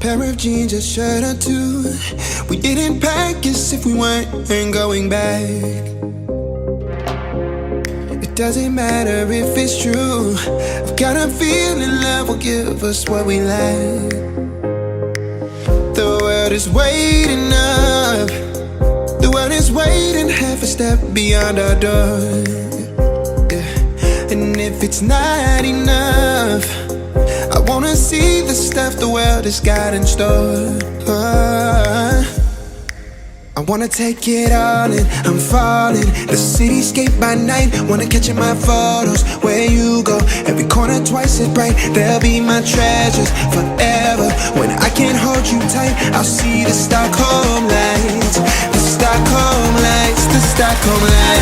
Pair of jeans, a shirt or two. We didn't pack as if we weren't going back. It doesn't matter if it's true. I've got a feeling love will give us what we lack. The world is waiting up. The world is waiting half a step beyond our door. Yeah. And if it's not enough, I wanna see the stuff the world has got in store. I wanna take it all in, I'm falling. The cityscape by night, wanna catch in my photos. Where you go, every corner twice as bright. They'll be my treasures forever. When I can't hold you tight, I'll see the Stockholm lights. The Stockholm lights, the Stockholm lights.